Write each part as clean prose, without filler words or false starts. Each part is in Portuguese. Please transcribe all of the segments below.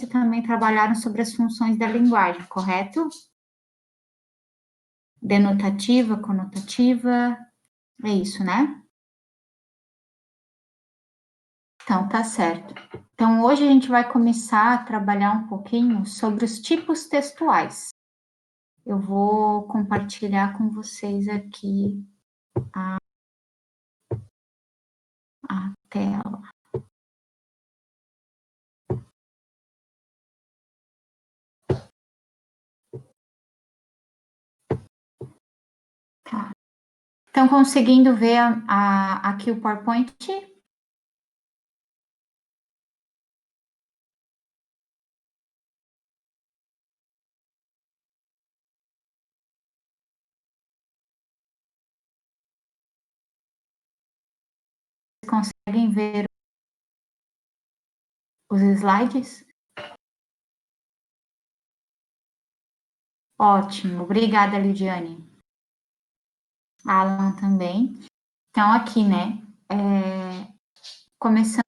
e também trabalharam sobre as funções da linguagem, correto? Denotativa, conotativa, é isso, né? Então, tá certo. Então, hoje a gente vai começar a trabalhar um pouquinho sobre os tipos textuais. Eu vou compartilhar com vocês aqui a tela. Tá. Estão conseguindo ver aqui o PowerPoint? Conseguem ver os slides? Ótimo, obrigada, Lidiane. Alan também. Então, aqui, né, começando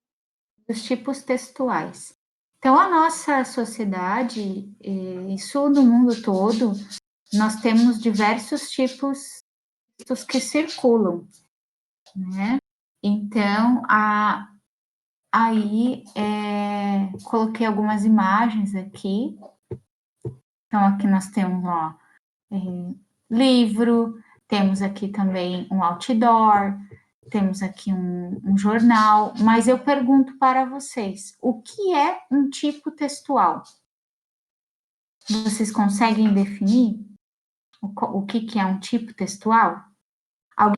os tipos textuais. Então, a nossa sociedade, isso no mundo todo, nós temos diversos tipos de textos que circulam, né? Então, aí, coloquei algumas imagens aqui. Então, aqui nós temos, ó, livro, temos aqui também um outdoor, temos aqui um jornal, mas eu pergunto para vocês, o que é um tipo textual? Vocês conseguem definir o que é um tipo textual? Alguém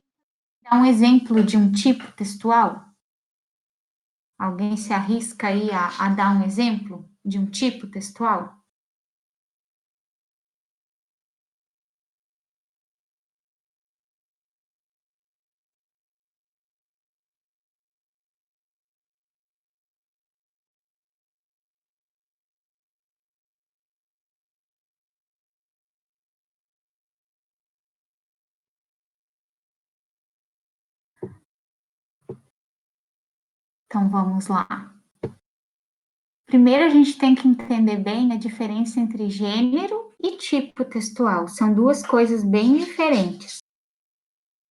dá um exemplo de um tipo textual? Alguém se arrisca aí a dar um exemplo de um tipo textual? Então vamos lá. Primeiro a gente tem que entender bem a diferença entre gênero e tipo textual. São duas coisas bem diferentes.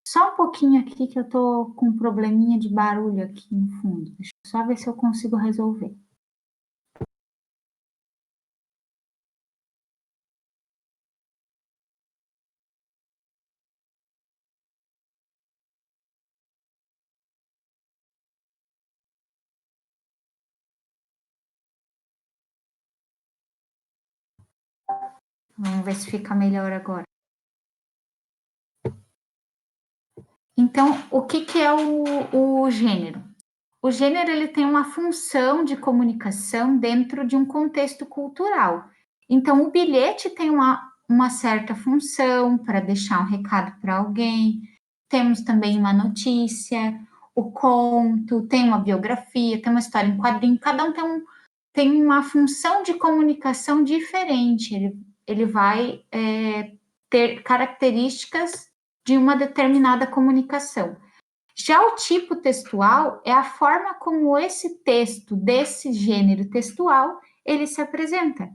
Só um pouquinho aqui que eu tô com um probleminha de barulho aqui no fundo. Deixa eu só ver se eu consigo resolver. Vamos ver se fica melhor agora. Então, o que é o gênero? O gênero ele tem uma função de comunicação dentro de um contexto cultural. Então, o bilhete tem uma certa função para deixar um recado para alguém. Temos também uma notícia, o conto, tem uma biografia, tem uma história em quadrinho. Cada um tem uma função de comunicação diferente. Ele vai ter características de uma determinada comunicação. Já o tipo textual é a forma como esse texto, desse gênero textual, ele se apresenta.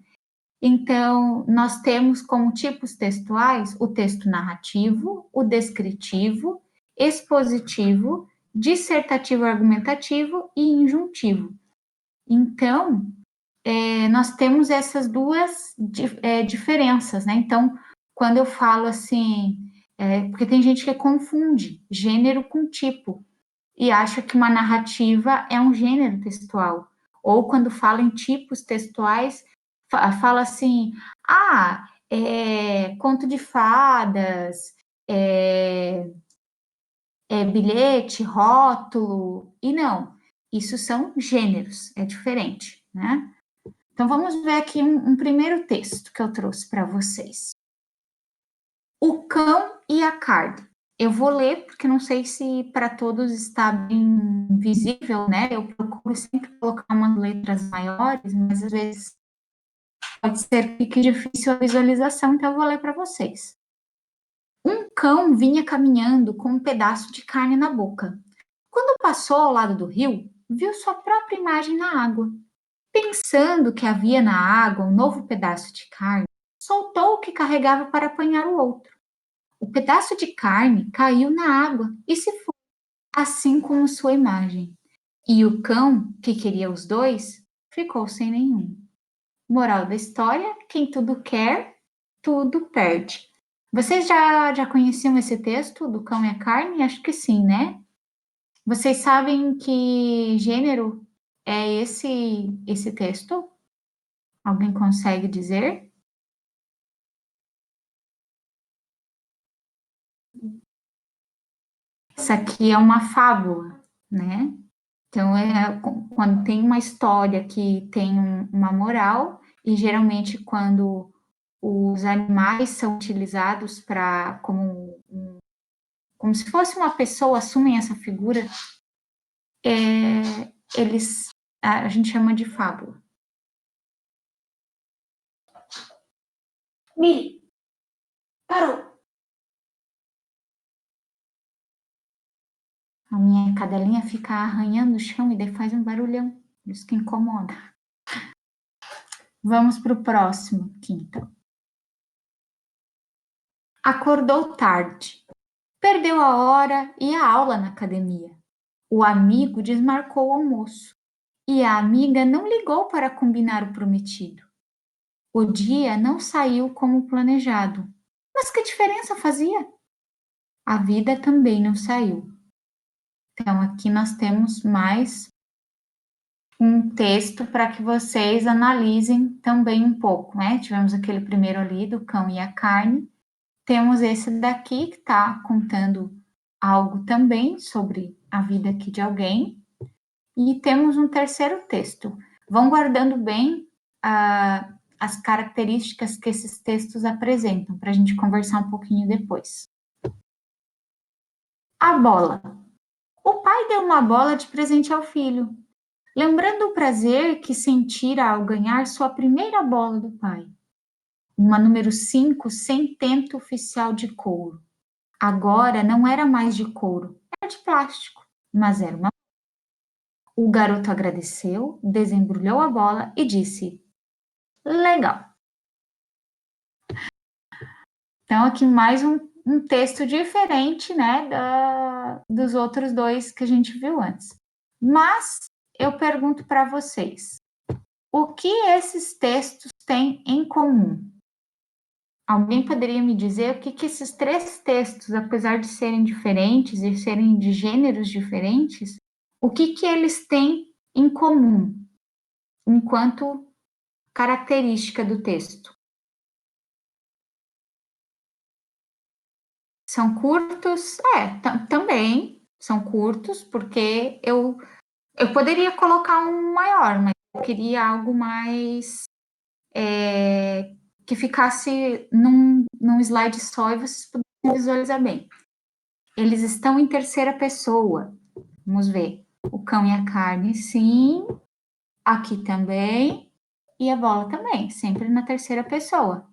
Então, nós temos como tipos textuais o texto narrativo, o descritivo, expositivo, dissertativo argumentativo e injuntivo. Então, nós temos essas duas diferenças, né? Então, quando eu falo assim, porque tem gente que confunde gênero com tipo e acha que uma narrativa é um gênero textual. Ou quando fala em tipos textuais, fala assim, conto de fadas, bilhete, rótulo, e não, isso são gêneros, é diferente, né? Então, vamos ver aqui um primeiro texto que eu trouxe para vocês. O cão e a carne. Eu vou ler, porque não sei se para todos está bem visível, né? Eu procuro sempre colocar umas letras maiores, mas às vezes pode ser que fique difícil a visualização, então eu vou ler para vocês. Um cão vinha caminhando com um pedaço de carne na boca. Quando passou ao lado do rio, viu sua própria imagem na água. Pensando que havia na água um novo pedaço de carne, soltou o que carregava para apanhar o outro. O pedaço de carne caiu na água e se foi, assim como sua imagem. E o cão, que queria os dois, ficou sem nenhum. Moral da história: quem tudo quer, tudo perde. Vocês já conheciam esse texto do cão e a carne? Acho que sim, né? Vocês sabem que gênero é esse texto? Alguém consegue dizer? Isso aqui é uma fábula, né? Então, quando tem uma história que tem uma moral, e geralmente quando os animais são utilizados para como se fosse uma pessoa, assumem essa figura, eles a gente chama de fábula. Mili, parou! A minha cadelinha fica arranhando o chão e daí faz um barulhão, isso que incomoda. Vamos para o próximo, quinta. Acordou tarde, perdeu a hora e a aula na academia. O amigo desmarcou o almoço e a amiga não ligou para combinar o prometido. O dia não saiu como planejado. Mas que diferença fazia? A vida também não saiu. Então, aqui nós temos mais um texto para que vocês analisem também um pouco, né? Tivemos aquele primeiro ali do cão e a carne. Temos esse daqui que está contando algo também sobre a vida aqui de alguém. E temos um terceiro texto. Vão guardando bem as características que esses textos apresentam, para a gente conversar um pouquinho depois. A bola. O pai deu uma bola de presente ao filho, lembrando o prazer que sentira ao ganhar sua primeira bola do pai. Uma número 5 sem tento oficial de couro. Agora não era mais de couro, era de plástico, mas era uma. O garoto agradeceu, desembrulhou a bola e disse: Legal. Então, aqui mais um texto diferente, né, dos outros dois que a gente viu antes. Mas eu pergunto para vocês: o que esses textos têm em comum? Alguém poderia me dizer o que esses três textos, apesar de serem diferentes e serem de gêneros diferentes, o que eles têm em comum enquanto característica do texto? São curtos? Também são curtos, porque eu poderia colocar um maior, mas eu queria algo mais que ficasse num slide só e vocês pudessem visualizar bem. Eles estão em terceira pessoa. Vamos ver. O cão e a carne, sim. Aqui também. E a bola também, sempre na terceira pessoa.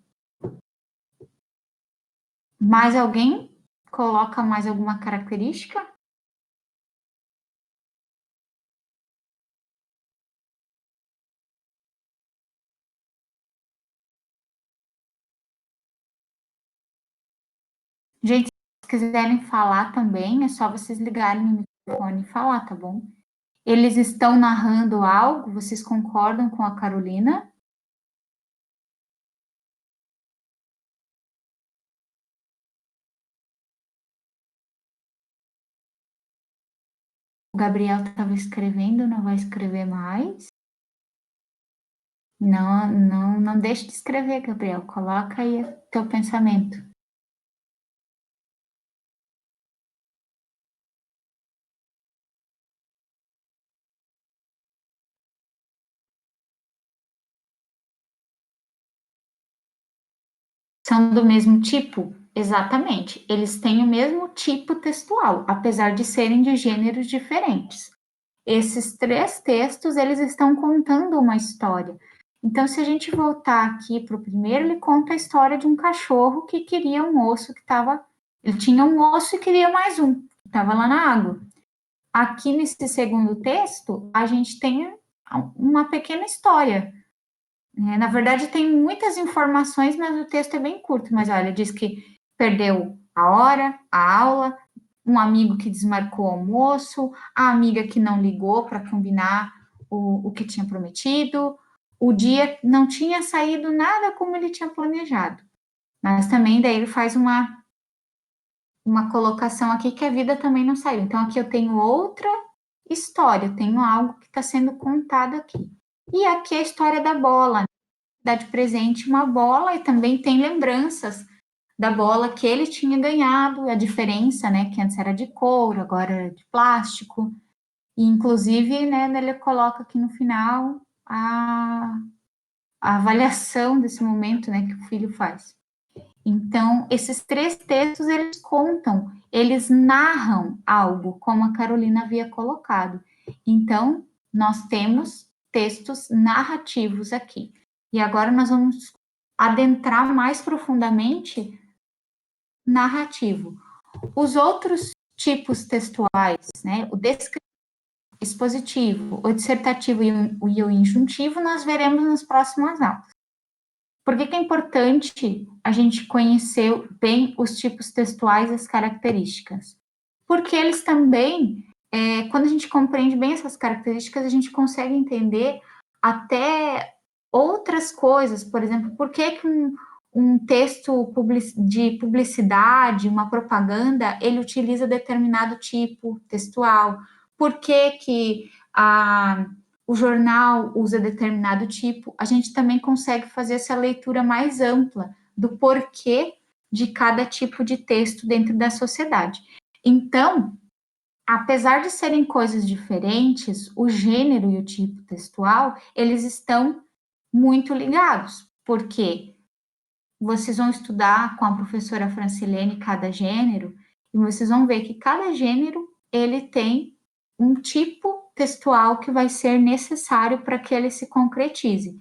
Mais alguém coloca mais alguma característica? Gente, se quiserem falar também, é só vocês ligarem o microfone e falar, tá bom? Eles estão narrando algo, vocês concordam com a Carolina? O Gabriel estava escrevendo, não vai escrever mais? Não, não, não deixe de escrever, Gabriel. Coloca aí o teu pensamento. São do mesmo tipo? Exatamente. Eles têm o mesmo tipo textual, apesar de serem de gêneros diferentes. Esses três textos, eles estão contando uma história. Então, se a gente voltar aqui para o primeiro, ele conta a história de um cachorro que queria um osso que estava. Ele tinha um osso e queria mais um, que estava lá na água. Aqui nesse segundo texto, a gente tem uma pequena história. Na verdade, tem muitas informações, mas o texto é bem curto. Mas olha, diz que perdeu a hora, a aula, um amigo que desmarcou o almoço, a amiga que não ligou para combinar o que tinha prometido, o dia não tinha saído nada como ele tinha planejado. Mas também daí ele faz uma colocação aqui que a vida também não saiu. Então aqui eu tenho outra história, eu tenho algo que está sendo contado aqui. E aqui é a história da bola, dá de presente uma bola e também tem lembranças da bola que ele tinha ganhado, a diferença, né, que antes era de couro, agora é de plástico. E inclusive, né, ele coloca aqui no final a avaliação desse momento, né, que o filho faz. Então, esses 3 textos, eles contam, eles narram algo, como a Carolina havia colocado. Então, nós temos textos narrativos aqui. E agora nós vamos adentrar mais profundamente narrativo. Os outros tipos textuais, né, o descritivo, expositivo, o dissertativo e o injuntivo, nós veremos nas próximas aulas. Por que é importante a gente conhecer bem os tipos textuais e as características? Porque eles também, quando a gente compreende bem essas características, a gente consegue entender até outras coisas. Por exemplo, por que um texto de publicidade, uma propaganda, ele utiliza determinado tipo textual? Por que o jornal usa determinado tipo? A gente também consegue fazer essa leitura mais ampla do porquê de cada tipo de texto dentro da sociedade. Então, apesar de serem coisas diferentes, o gênero e o tipo textual, eles estão muito ligados, porque vocês vão estudar com a professora Francilene cada gênero, e vocês vão ver que cada gênero, ele tem um tipo textual que vai ser necessário para que ele se concretize.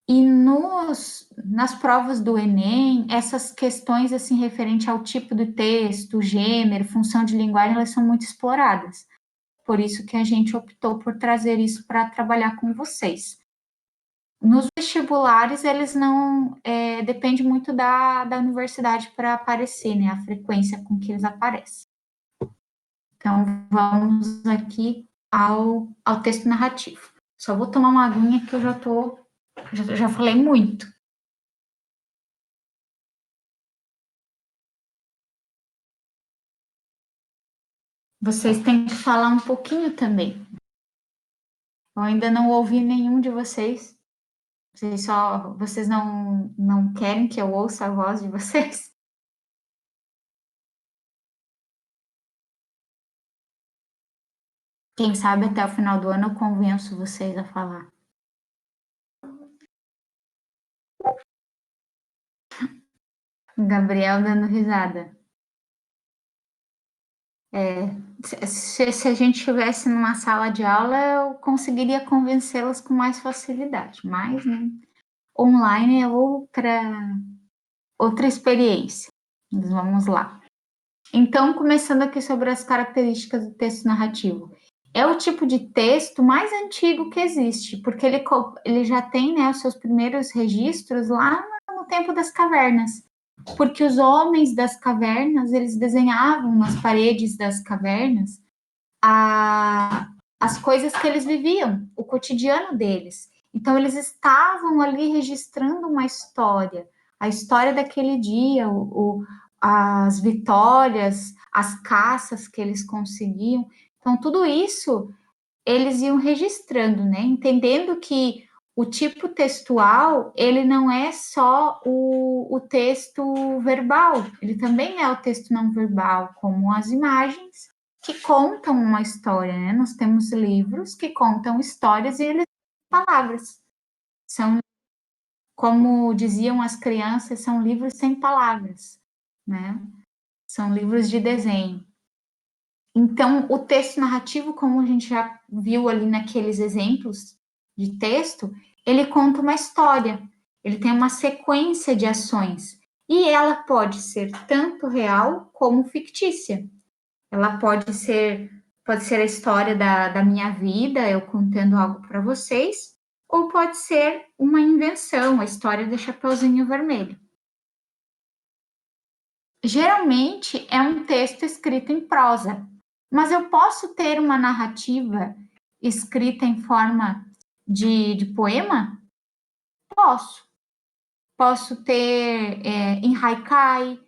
E nas provas do Enem, essas questões assim referente ao tipo de texto, gênero, função de linguagem, elas são muito exploradas. Por isso que a gente optou por trazer isso para trabalhar com vocês. Nos vestibulares, eles não depende muito da universidade para aparecer, né? A frequência com que eles aparecem. Então, vamos aqui ao texto narrativo. Só vou tomar uma aguinha que eu já falei muito. Vocês têm que falar um pouquinho também. Eu ainda não ouvi nenhum de vocês. Vocês não querem que eu ouça a voz de vocês? Quem sabe até o final do ano eu convenço vocês a falar. Gabriel dando risada. Se a gente estivesse numa sala de aula, eu conseguiria convencê-las com mais facilidade, mas né, online é outra experiência. Mas vamos lá. Então, começando aqui sobre as características do texto narrativo. É o tipo de texto mais antigo que existe, porque ele já tem, né, os seus primeiros registros lá no tempo das cavernas. Porque os homens das cavernas, eles desenhavam nas paredes das cavernas as coisas que eles viviam, o cotidiano deles. Então, eles estavam ali registrando uma história, a história daquele dia, as vitórias, as caças que eles conseguiam. Então, tudo isso eles iam registrando, né? Entendendo que o tipo textual, ele não é só o texto verbal, ele também é o texto não verbal, como as imagens que contam uma história, né? Nós temos livros que contam histórias e eles têm palavras. São, como diziam as crianças, são livros sem palavras, né? São livros de desenho. Então, o texto narrativo, como a gente já viu ali naqueles exemplos de texto, ele conta uma história, ele tem uma sequência de ações e ela pode ser tanto real como fictícia. Ela pode ser Pode ser a história da minha vida, eu contando algo para vocês, ou pode ser uma invenção, a história do Chapeuzinho Vermelho. Geralmente é um texto escrito em prosa, mas eu posso ter uma narrativa escrita em forma de poema? Posso. Posso ter em haikai,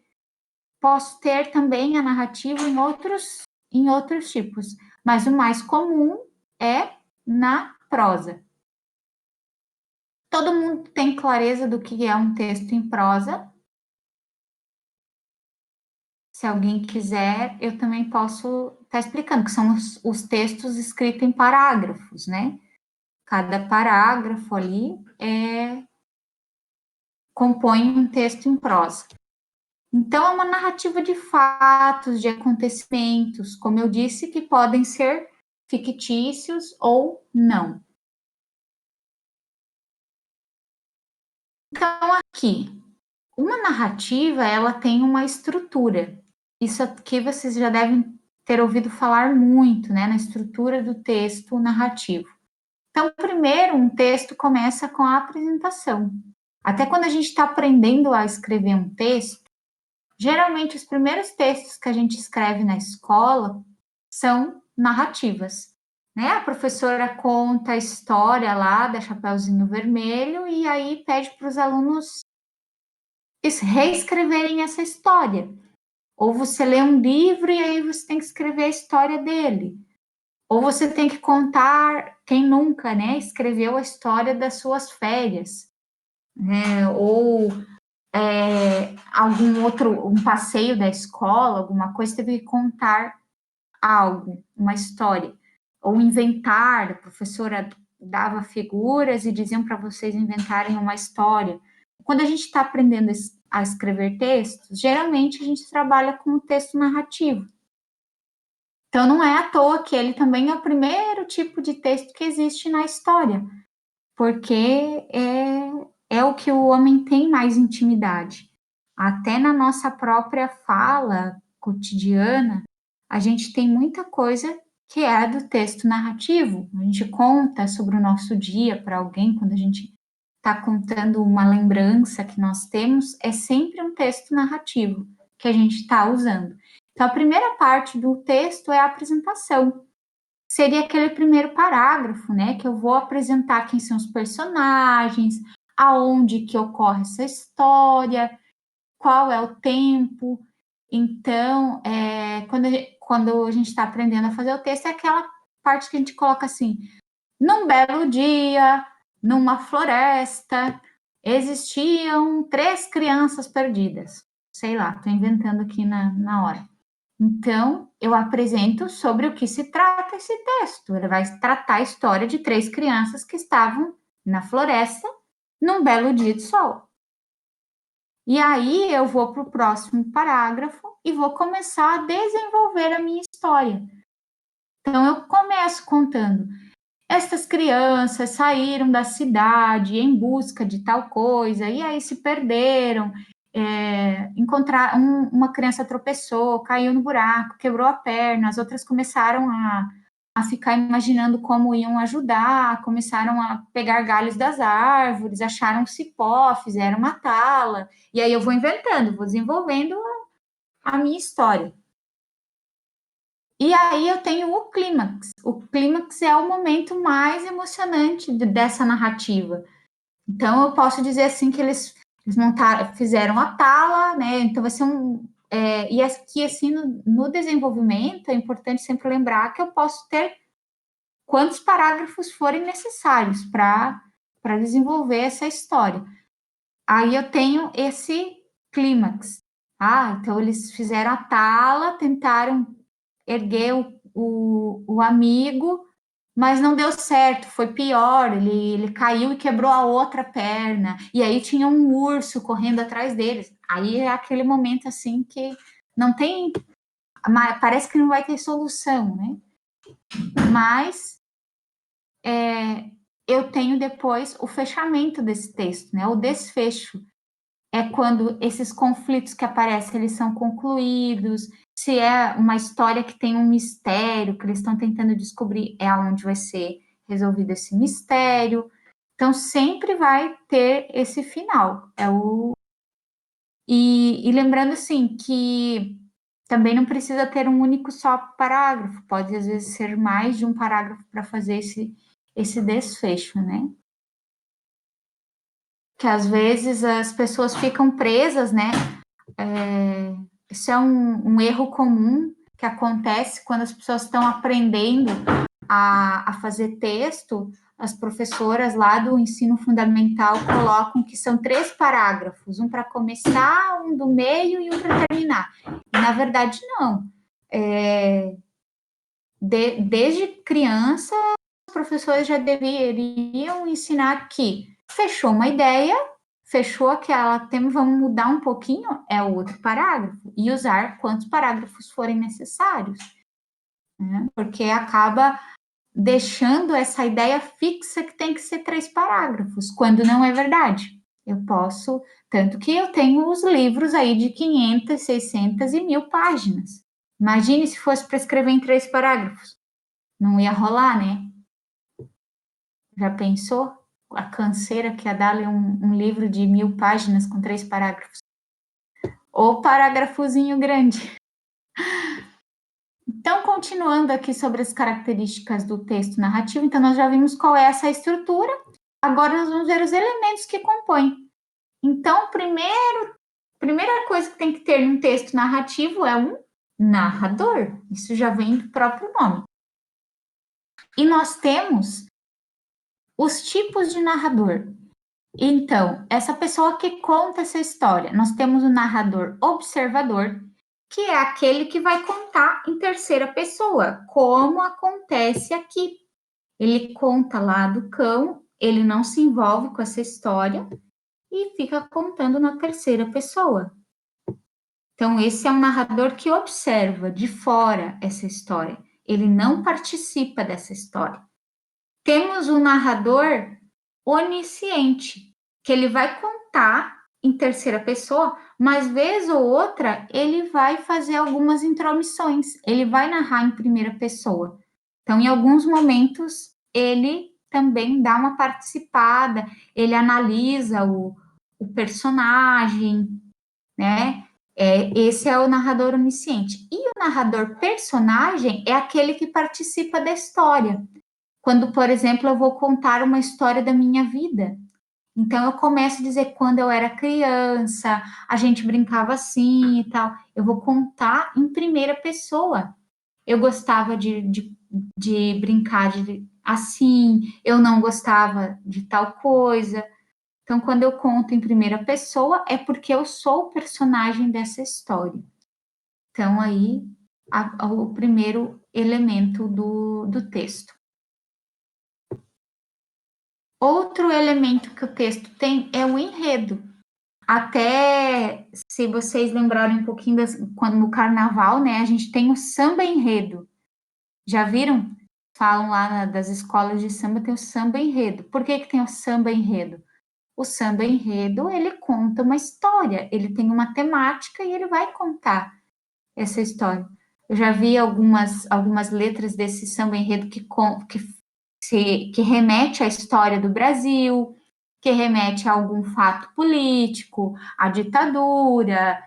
posso ter também a narrativa em outros tipos, mas o mais comum é na prosa. Todo mundo tem clareza do que é um texto em prosa? Se alguém quiser, eu também posso estar explicando, que são os textos escritos em parágrafos, né? Cada parágrafo ali compõe um texto em prosa. Então, é uma narrativa de fatos, de acontecimentos, como eu disse, que podem ser fictícios ou não. Então, aqui, uma narrativa, ela tem uma estrutura. Isso aqui vocês já devem ter ouvido falar muito, né, na estrutura do texto narrativo. Então, primeiro, um texto começa com a apresentação. Até quando a gente está aprendendo a escrever um texto, geralmente os primeiros textos que a gente escreve na escola são narrativas, né? A professora conta a história lá da Chapeuzinho Vermelho e aí pede para os alunos reescreverem essa história. Ou você lê um livro e aí você tem que escrever a história dele. Ou você tem que contar, quem nunca, né, escreveu a história das suas férias, né? Ou algum outro, um passeio da escola, alguma coisa, teve que contar algo, uma história. Ou inventar, a professora dava figuras e diziam para vocês inventarem uma história. Quando a gente está aprendendo a escrever textos, geralmente a gente trabalha com o texto narrativo. Então, não é à toa que ele também é o primeiro tipo de texto que existe na história, porque é o que o homem tem mais intimidade. Até na nossa própria fala cotidiana, a gente tem muita coisa que é do texto narrativo. A gente conta sobre o nosso dia para alguém, quando a gente está contando uma lembrança que nós temos, é sempre um texto narrativo que a gente está usando. Então, a primeira parte do texto é a apresentação. Seria aquele primeiro parágrafo, né? Que eu vou apresentar quem são os personagens, aonde que ocorre essa história, qual é o tempo. Então, quando a gente está aprendendo a fazer o texto, é aquela parte que a gente coloca assim: num belo dia, numa floresta, existiam 3 crianças perdidas. Sei lá, estou inventando aqui na hora. Então, eu apresento sobre o que se trata esse texto. Ele vai tratar a história de 3 crianças que estavam na floresta num belo dia de sol. E aí eu vou para o próximo parágrafo e vou começar a desenvolver a minha história. Então, eu começo contando: estas crianças saíram da cidade em busca de tal coisa, e aí se perderam, uma criança tropeçou, caiu no buraco, quebrou a perna, as outras começaram a ficar imaginando como iam ajudar, começaram a pegar galhos das árvores, acharam um cipó, fizeram uma tala, e aí eu vou inventando, vou desenvolvendo a minha história. E aí eu tenho o clímax. O clímax é o momento mais emocionante dessa narrativa. Então eu posso dizer assim que eles fizeram a tala, né? Então vai ser e aqui assim no desenvolvimento é importante sempre lembrar que eu posso ter quantos parágrafos forem necessários para desenvolver essa história. Aí eu tenho esse clímax. Então eles fizeram a tala, tentaram erguer o amigo, mas não deu certo, foi pior, ele caiu e quebrou a outra perna, e aí tinha um urso correndo atrás deles. Aí é aquele momento assim que não tem, parece que não vai ter solução, né? Mas eu tenho depois o fechamento desse texto, né? O desfecho. é quando esses conflitos que aparecem, eles são concluídos, se é uma história que tem um mistério, que eles estão tentando descobrir, é onde vai ser resolvido esse mistério. Então, sempre vai ter esse final. E lembrando, assim, que também não precisa ter um único só parágrafo, pode, às vezes, ser mais de um parágrafo para fazer esse desfecho, né? Que, às vezes, as pessoas ficam presas, né? Isso é um erro comum que acontece quando as pessoas estão aprendendo a fazer texto. As professoras lá do ensino fundamental colocam que são 3 parágrafos, um para começar, um do meio e um para terminar. E, na verdade, não. Desde criança, os professores já deveriam ensinar que fechou uma ideia, fechou aquela, vamos mudar um pouquinho, é outro parágrafo, e usar quantos parágrafos forem necessários, né? Porque acaba deixando essa ideia fixa que tem que ser 3 parágrafos, quando não é verdade. Eu posso, tanto que eu tenho os livros aí de 500, 600 e 1000 páginas. Imagine se fosse para escrever em 3 parágrafos. Não ia rolar, né? Já pensou? A canseira que ia dar ler um livro de 1000 páginas com 3 parágrafos. Ou parágrafozinho grande. Então, continuando aqui sobre as características do texto narrativo, então nós já vimos qual é essa estrutura. Agora nós vamos ver os elementos que compõem. Então, primeira coisa que tem que ter num texto narrativo é um narrador. Isso já vem do próprio nome. E nós temos os tipos de narrador. Então, essa pessoa que conta essa história, nós temos o narrador observador, que é aquele que vai contar em terceira pessoa, como acontece aqui. Ele conta lá do cão, ele não se envolve com essa história e fica contando na terceira pessoa. Então, esse é um narrador que observa de fora essa história, ele não participa dessa história. Temos o narrador onisciente, que ele vai contar em terceira pessoa, mas vez ou outra ele vai fazer algumas intromissões, ele vai narrar em primeira pessoa. Então, em alguns momentos, ele também dá uma participada, ele analisa o personagem, né? Esse é o narrador onisciente. E o narrador personagem é aquele que participa da história. Quando, por exemplo, eu vou contar uma história da minha vida. Então, eu começo a dizer quando eu era criança, a gente brincava assim e tal. Eu vou contar em primeira pessoa. Eu gostava de brincar assim, eu não gostava de tal coisa. Então, quando eu conto em primeira pessoa, é porque eu sou o personagem dessa história. Então, aí, o primeiro elemento do texto. Outro elemento que o texto tem é o enredo. Até, se vocês lembrarem um pouquinho, quando no carnaval, né, a gente tem o samba enredo. Já viram? Falam lá das escolas de samba, tem o samba enredo. Por que tem o samba enredo? O samba enredo, ele conta uma história, ele tem uma temática e ele vai contar essa história. Eu já vi algumas letras desse samba enredo que remete à história do Brasil, que remete a algum fato político, à ditadura.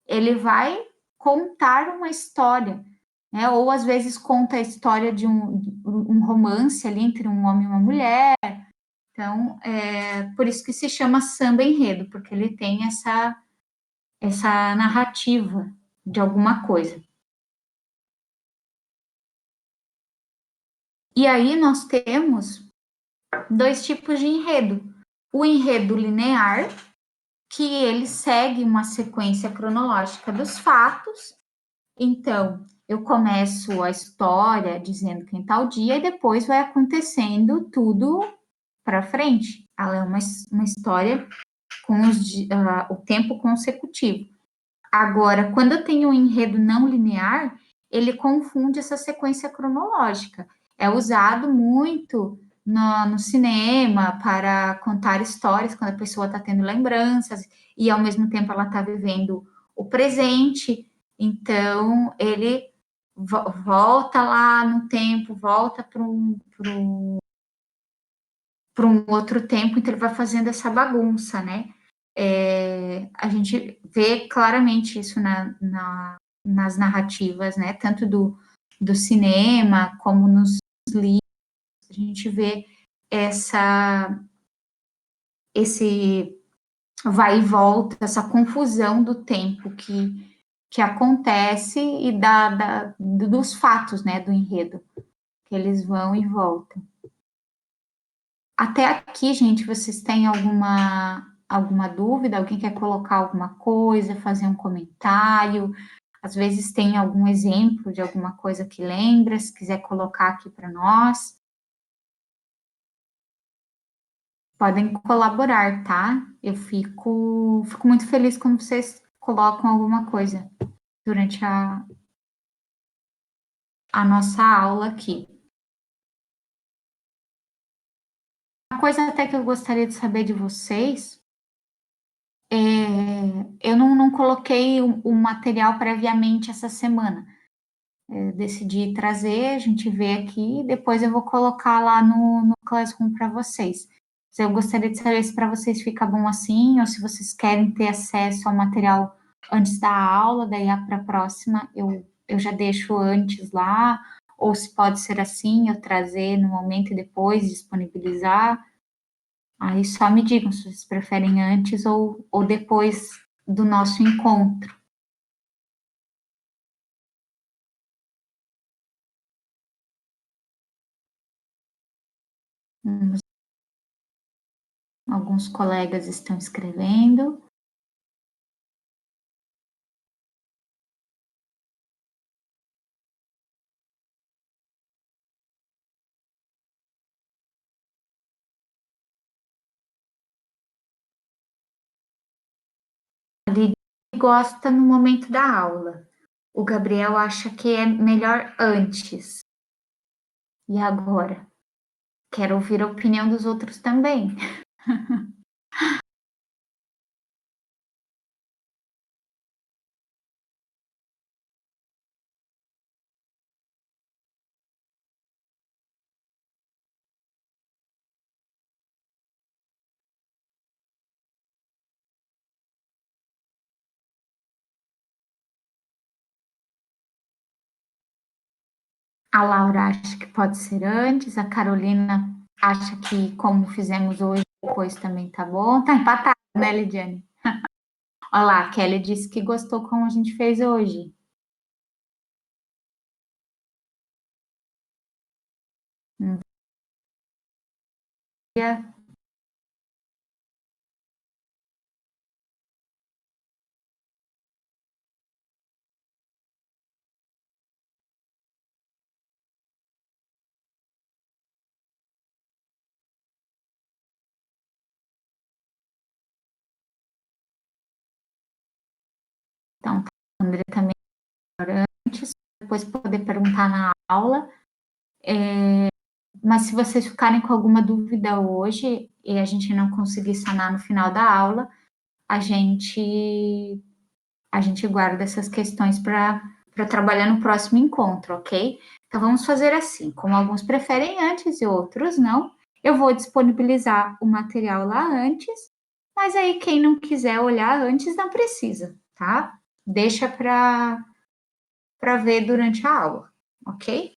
Ele vai contar uma história, né? Ou às vezes conta a história de um romance ali entre um homem e uma mulher. Então, por isso que se chama samba enredo, porque ele tem essa narrativa de alguma coisa. E aí nós temos 2 tipos de enredo. O enredo linear, que ele segue uma sequência cronológica dos fatos. Então, eu começo a história dizendo que em tal dia e depois vai acontecendo tudo para frente. Ela é uma história com o tempo consecutivo. Agora, quando eu tenho um enredo não linear, ele confunde essa sequência cronológica. É usado muito no cinema para contar histórias quando a pessoa está tendo lembranças e ao mesmo tempo ela está vivendo o presente. Então ele volta lá no tempo, volta para um outro tempo, então ele vai fazendo essa bagunça, né? A gente vê claramente isso nas narrativas, né? Tanto do cinema como nos livros, a gente vê esse vai e volta, essa confusão do tempo que acontece e dos fatos, né? Do enredo, que eles vão e voltam. Até aqui, gente, vocês têm alguma dúvida? Alguém quer colocar alguma coisa, fazer um comentário? Às vezes tem algum exemplo de alguma coisa que lembra, se quiser colocar aqui para nós. Podem colaborar, tá? Eu fico muito feliz quando vocês colocam alguma coisa durante a nossa aula aqui. Uma coisa até que eu gostaria de saber de vocês eu não coloquei o material previamente essa semana. Decidi trazer, a gente vê aqui, depois eu vou colocar lá no Classroom para vocês. Eu gostaria de saber se para vocês fica bom assim, ou se vocês querem ter acesso ao material antes da aula, daí para a próxima eu já deixo antes lá, ou se pode ser assim, eu trazer no momento e depois disponibilizar. Aí só me digam se vocês preferem antes ou depois do nosso encontro. Alguns colegas estão escrevendo. A Lili gosta no momento da aula. O Gabriel acha que é melhor antes. E agora? Quero ouvir a opinião dos outros também. A Laura acha que pode ser antes, a Carolina acha que, como fizemos hoje, depois também tá bom. Tá empatado, né, Lidiane? Olha lá, a Kelly disse que gostou como a gente fez hoje. Então, a André também antes, depois poder perguntar na aula. Mas se vocês ficarem com alguma dúvida hoje e a gente não conseguir sanar no final da aula, a gente guarda essas questões para trabalhar no próximo encontro, ok? Então vamos fazer assim, como alguns preferem antes e outros não, eu vou disponibilizar o material lá antes, mas aí quem não quiser olhar antes não precisa, tá? Deixa para ver durante a aula, ok?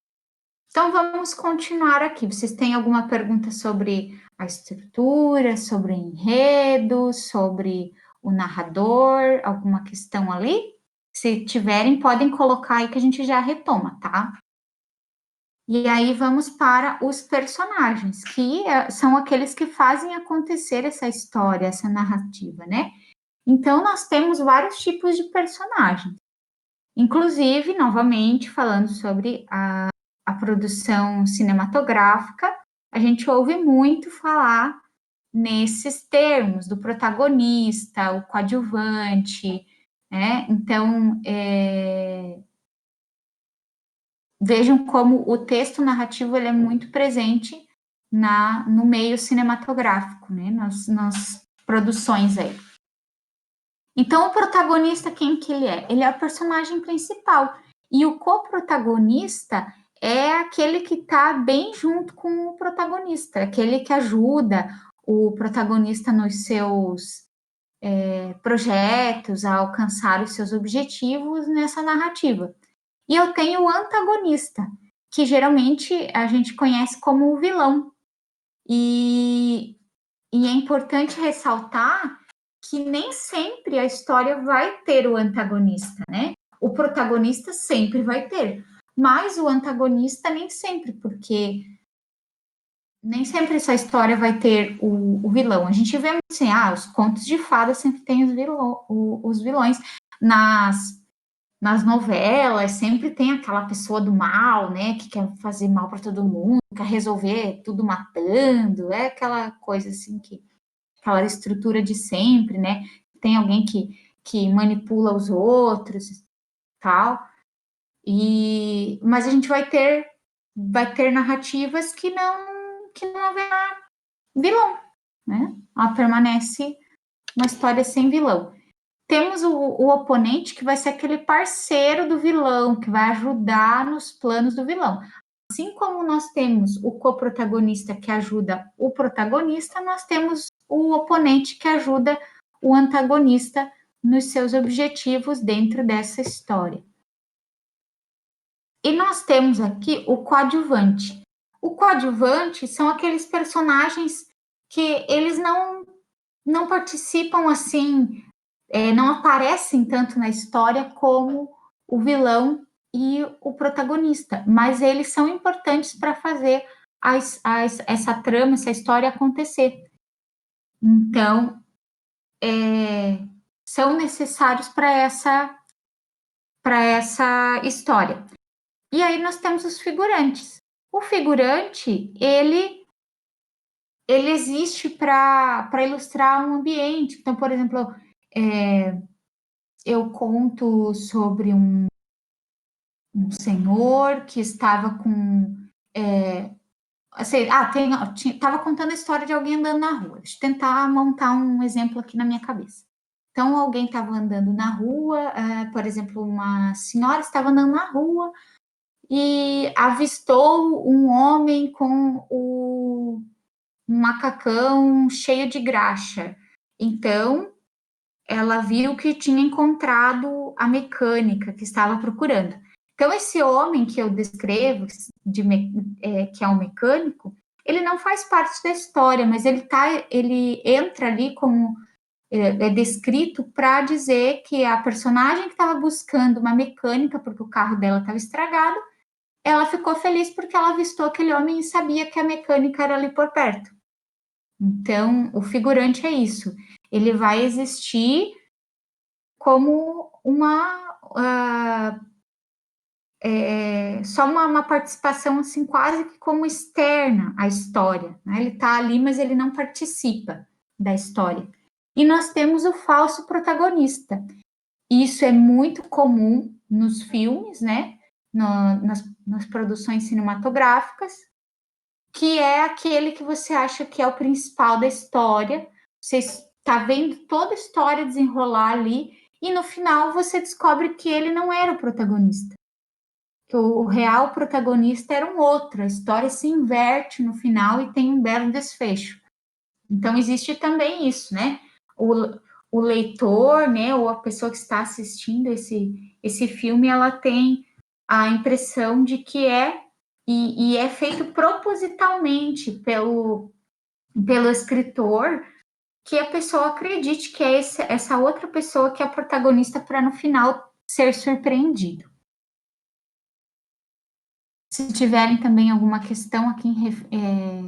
Então, vamos continuar aqui. Vocês têm alguma pergunta sobre a estrutura, sobre o enredo, sobre o narrador, alguma questão ali? Se tiverem, podem colocar aí que a gente já retoma, tá? E aí vamos para os personagens, que são aqueles que fazem acontecer essa história, essa narrativa, né? Então, nós temos vários tipos de personagens. Inclusive, novamente, falando sobre a produção cinematográfica, a gente ouve muito falar nesses termos do protagonista, o coadjuvante, né? Então, vejam como o texto narrativo ele é muito presente no meio cinematográfico, né? Nas produções aí. Então, o protagonista, quem que ele é? Ele é o personagem principal. E o coprotagonista é aquele que está bem junto com o protagonista, aquele que ajuda o protagonista nos seus projetos, a alcançar os seus objetivos nessa narrativa. E eu tenho o antagonista, que geralmente a gente conhece como o vilão. E é importante ressaltar que nem sempre a história vai ter o antagonista, né? O protagonista sempre vai ter, mas o antagonista nem sempre, porque nem sempre essa história vai ter o vilão. A gente vê assim, os contos de fadas sempre tem os vilões. Nas novelas, sempre tem aquela pessoa do mal, né, que quer fazer mal para todo mundo, quer resolver tudo matando, é aquela coisa assim aquela estrutura de sempre, né? Tem alguém que manipula os outros, tal. Mas a gente vai ter narrativas que não haverá vilão, né? Ela permanece uma história sem vilão. Temos o oponente, que vai ser aquele parceiro do vilão, que vai ajudar nos planos do vilão. Assim como nós temos o coprotagonista que ajuda o protagonista, nós temos o oponente que ajuda o antagonista nos seus objetivos dentro dessa história. E nós temos aqui o coadjuvante. O coadjuvante são aqueles personagens que eles não participam assim, não aparecem tanto na história como o vilão e o protagonista, mas eles são importantes para fazer essa trama, essa história acontecer. Então, são necessários para essa história. E aí nós temos os figurantes. O figurante, ele existe para ilustrar um ambiente. Então, por exemplo, eu conto sobre um senhor que estava com. Estava contando a história de alguém andando na rua. Deixa eu tentar montar um exemplo aqui na minha cabeça. Então, alguém estava andando na rua, por exemplo, uma senhora estava andando na rua e avistou um homem com um macacão cheio de graxa. Então, ela viu que tinha encontrado a mecânica que estava procurando. Então, esse homem que eu descrevo, que é um mecânico, ele não faz parte da história, mas ele entra ali como é descrito para dizer que a personagem que estava buscando uma mecânica, porque o carro dela estava estragado, ela ficou feliz porque ela avistou aquele homem e sabia que a mecânica era ali por perto. Então, o figurante é isso. Ele vai existir como só uma participação assim quase que como externa à história, né? Ele está ali, mas ele não participa da história. E nós temos o falso protagonista. Isso é muito comum nos filmes, né? Nas produções cinematográficas, que é aquele que você acha que é o principal da história. Você está vendo toda a história desenrolar ali e no final você descobre que ele não era o protagonista, que o real protagonista era um outro. A história se inverte no final e tem um belo desfecho. Então existe também isso, né? O leitor, né, ou a pessoa que está assistindo esse filme, ela tem a impressão de que e é feito propositalmente pelo escritor, que a pessoa acredite que é essa outra pessoa que é a protagonista para no final ser surpreendido. Se tiverem também alguma questão aqui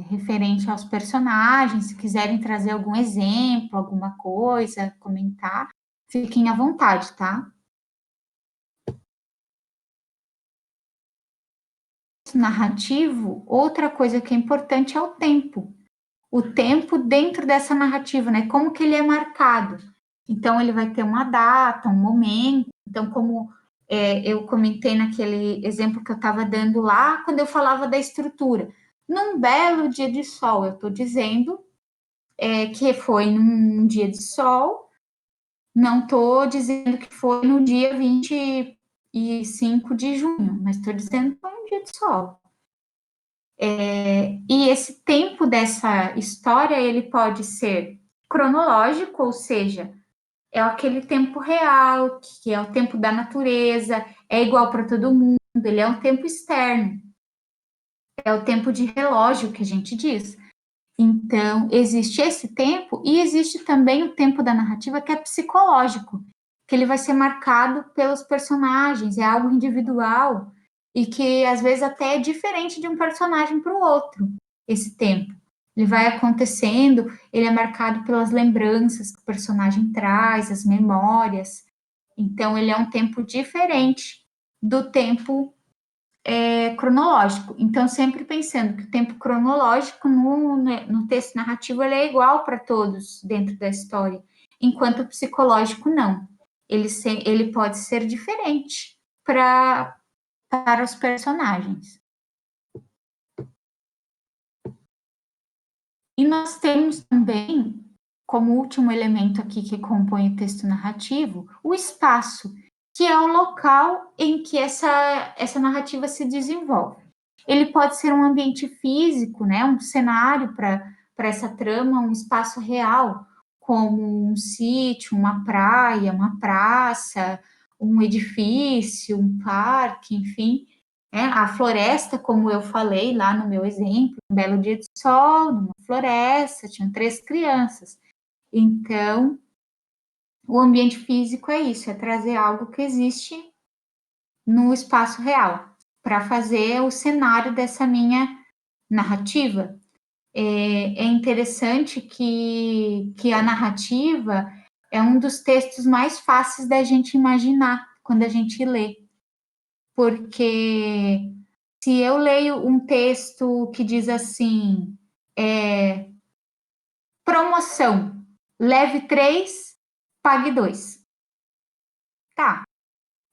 referente aos personagens, se quiserem trazer algum exemplo, alguma coisa, comentar, fiquem à vontade, tá? Narrativo, outra coisa que é importante é o tempo. O tempo dentro dessa narrativa, né? Como que ele é marcado. Então, ele vai ter uma data, um momento. Então, como eu comentei naquele exemplo que eu estava dando lá, quando eu falava da estrutura. Num belo dia de sol, eu estou dizendo que foi num dia de sol, não estou dizendo que foi no dia 25 de junho, mas estou dizendo que foi um dia de sol. E esse tempo dessa história, ele pode ser cronológico, ou seja, é aquele tempo real, que é o tempo da natureza, é igual para todo mundo, ele é um tempo externo, é o tempo de relógio que a gente diz. Então, existe esse tempo e existe também o tempo da narrativa que é psicológico, que ele vai ser marcado pelos personagens, é algo individual e que às vezes até é diferente de um personagem para o outro, esse tempo. Ele vai acontecendo, ele é marcado pelas lembranças que o personagem traz, as memórias. Então, ele é um tempo diferente do tempo cronológico. Então, sempre pensando que o tempo cronológico no texto narrativo ele é igual para todos dentro da história, enquanto o psicológico não. Ele pode ser diferente para os personagens. E nós temos também, como último elemento aqui que compõe o texto narrativo, o espaço, que é o local em que essa narrativa se desenvolve. Ele pode ser um ambiente físico, né, um cenário para essa trama, um espaço real, como um sítio, uma praia, uma praça, um edifício, um parque, enfim. A floresta, como eu falei lá no meu exemplo, um belo dia de sol, numa floresta, tinham 3 crianças. Então, o ambiente físico é isso, é trazer algo que existe no espaço real, para fazer o cenário dessa minha narrativa. É interessante que a narrativa é um dos textos mais fáceis da gente imaginar quando a gente lê, porque se eu leio um texto que diz assim, promoção, leve 3, pague 2. Tá,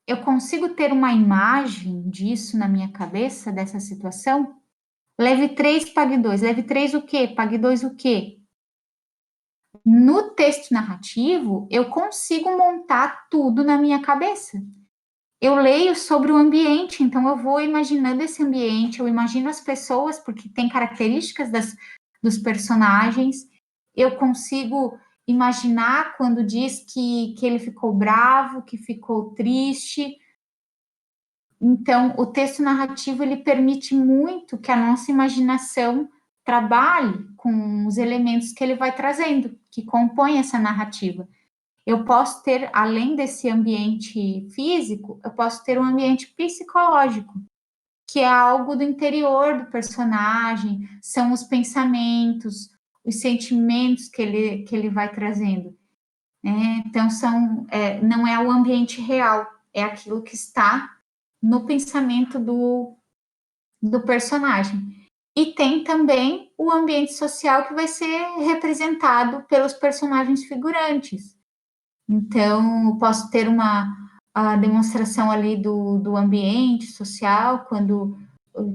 eu consigo ter uma imagem disso na minha cabeça, dessa situação? Leve 3, pague 2. Leve 3 o quê? Pague 2 o quê? No texto narrativo, eu consigo montar tudo na minha cabeça. Eu leio sobre o ambiente, então eu vou imaginando esse ambiente, eu imagino as pessoas, porque tem características dos personagens, eu consigo imaginar quando diz que ele ficou bravo, que ficou triste. Então, o texto narrativo ele permite muito que a nossa imaginação trabalhe com os elementos que ele vai trazendo, que compõem essa narrativa. Eu posso ter, além desse ambiente físico, eu posso ter um ambiente psicológico, que é algo do interior do personagem, são os pensamentos, os sentimentos que ele vai trazendo. Então, não é o ambiente real, é aquilo que está no pensamento do personagem. E tem também o ambiente social que vai ser representado pelos personagens figurantes. Então, eu posso ter a demonstração ali do ambiente social, quando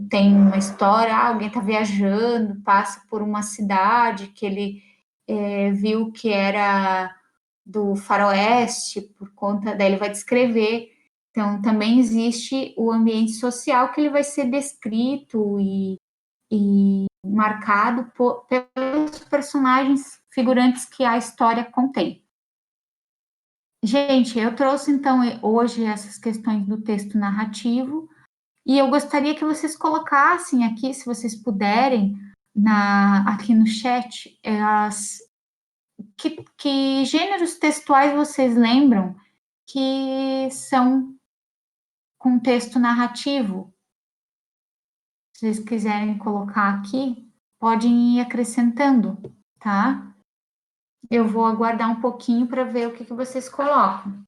tem uma história, alguém está viajando, passa por uma cidade que ele viu que era do faroeste, por conta, daí ele vai descrever. Então, também existe o ambiente social que ele vai ser descrito e marcado pelos personagens figurantes que a história contém. Gente, eu trouxe então hoje essas questões do texto narrativo e eu gostaria que vocês colocassem aqui, se vocês puderem, aqui no chat, que gêneros textuais vocês lembram que são com texto narrativo. Se vocês quiserem colocar aqui, podem ir acrescentando, tá? Eu vou aguardar um pouquinho para ver o que vocês colocam.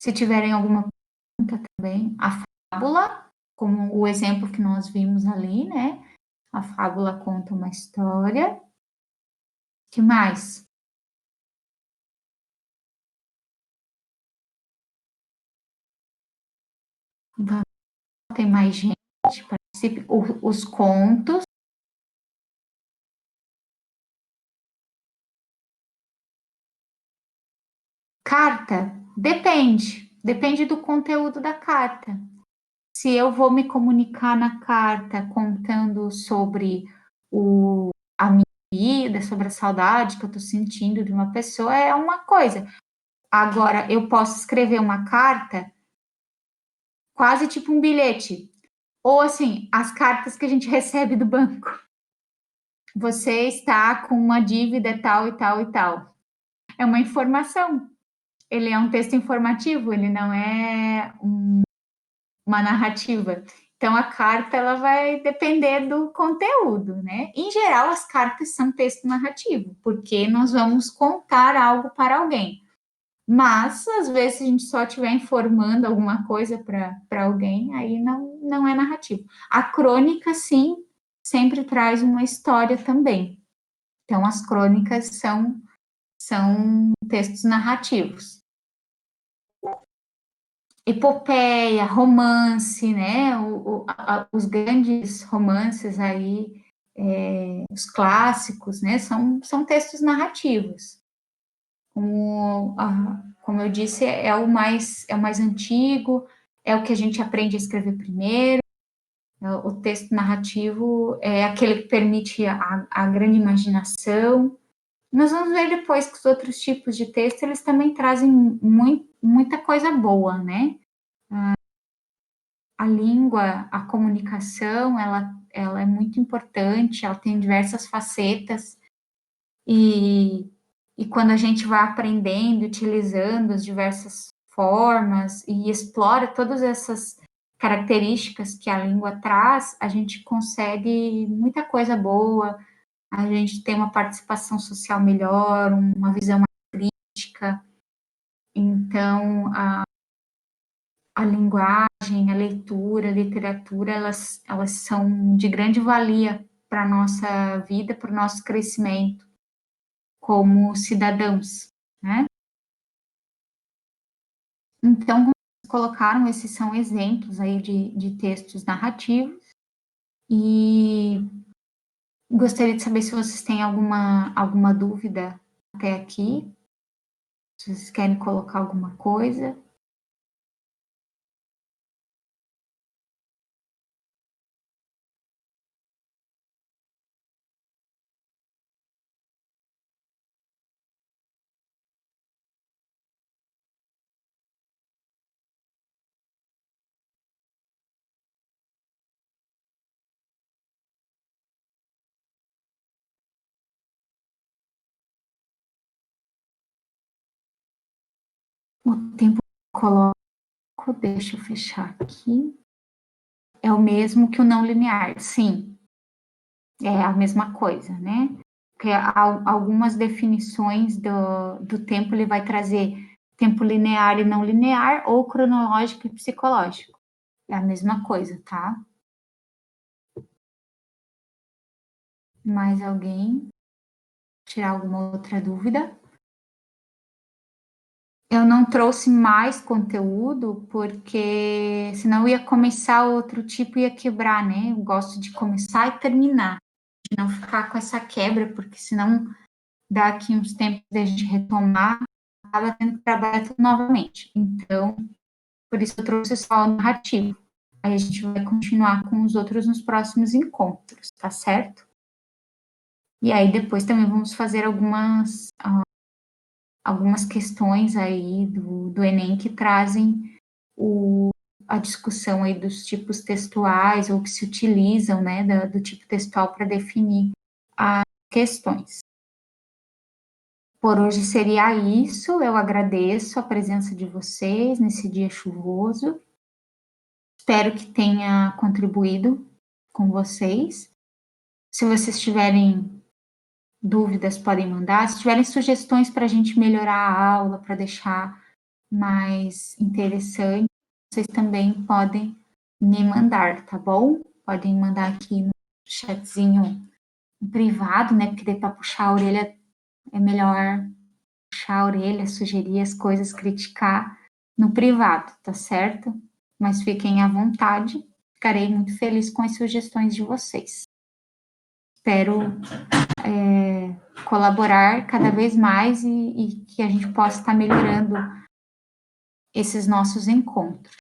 Se tiverem alguma pergunta também, a fábula, como o exemplo que nós vimos ali, né? A fábula conta uma história. Que mais? Tem mais gente, participe. Os contos. Carta, depende do conteúdo da carta. Se eu vou me comunicar na carta contando sobre a minha vida, sobre a saudade que eu estou sentindo de uma pessoa, é uma coisa. Agora, eu posso escrever uma carta quase tipo um bilhete. Ou assim, as cartas que a gente recebe do banco. Você está com uma dívida tal e tal e tal. É uma informação. Ele é um texto informativo, ele não é uma narrativa. Então a carta ela vai depender do conteúdo, né? Em geral, as cartas são texto narrativo, porque nós vamos contar algo para alguém. Mas às vezes se a gente só estiver informando alguma coisa para alguém, aí não é narrativo. A crônica, sim, sempre traz uma história também. Então as crônicas são textos narrativos. Epopeia, romance, né? Os grandes romances aí, os clássicos, né? São textos narrativos. Como eu disse, é o mais antigo, é o que a gente aprende a escrever primeiro. O texto narrativo é aquele que permite a grande imaginação. Nós vamos ver depois que os outros tipos de texto, eles também trazem muita coisa boa, né? A língua, a comunicação, ela é muito importante, ela tem diversas facetas, e quando a gente vai aprendendo, utilizando as diversas formas e explora todas essas características que a língua traz, a gente consegue muita coisa boa, a gente tem uma participação social melhor, uma visão mais crítica. Então, a linguagem, a leitura, a literatura, elas são de grande valia para a nossa vida, para o nosso crescimento como cidadãos, né? Então, como vocês colocaram, esses são exemplos aí de textos narrativos, e gostaria de saber se vocês têm alguma dúvida até aqui, se vocês querem colocar alguma coisa. O tempo que eu coloco, deixa eu fechar aqui, é o mesmo que o não linear, sim, é a mesma coisa, né? Porque algumas definições do tempo ele vai trazer tempo linear e não linear, ou cronológico e psicológico. É a mesma coisa, tá? Mais alguém? Tirar alguma outra dúvida? Eu não trouxe mais conteúdo porque senão eu ia começar outro tipo e ia quebrar, né? Eu gosto de começar e terminar, de não ficar com essa quebra, porque senão daqui uns tempos a gente retomar, acaba tendo que trabalhar tudo novamente. Então, por isso eu trouxe só o narrativo. Aí a gente vai continuar com os outros nos próximos encontros, tá certo? E aí depois também vamos fazer algumas questões aí do Enem que trazem a discussão aí dos tipos textuais ou que se utilizam, né, do tipo textual para definir as questões. Por hoje seria isso. Eu agradeço a presença de vocês nesse dia chuvoso. Espero que tenha contribuído com vocês. Se vocês tiverem dúvidas, podem mandar. Se tiverem sugestões para a gente melhorar a aula, para deixar mais interessante, vocês também podem me mandar, tá bom? Podem mandar aqui no chatzinho privado, né? Porque daí para puxar a orelha é melhor puxar a orelha, sugerir as coisas, criticar no privado, tá certo? mas fiquem à vontade. Ficarei muito feliz com as sugestões de vocês. Espero colaborar cada vez mais e que a gente possa estar melhorando esses nossos encontros.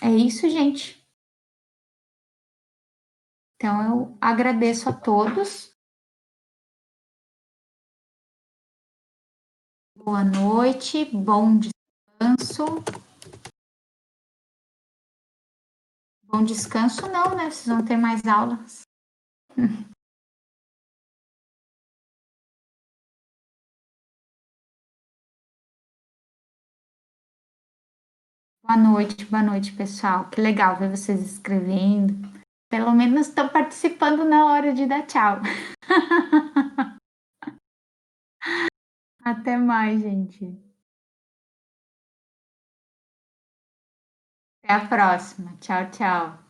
É isso, gente. Então, eu agradeço a todos. Boa noite, bom descanso. Bom descanso, não, né? Vocês vão ter mais aulas. Boa noite, pessoal. Que legal ver vocês escrevendo. Pelo menos estão participando na hora de dar tchau. Até mais, gente. Até a próxima. Tchau, tchau.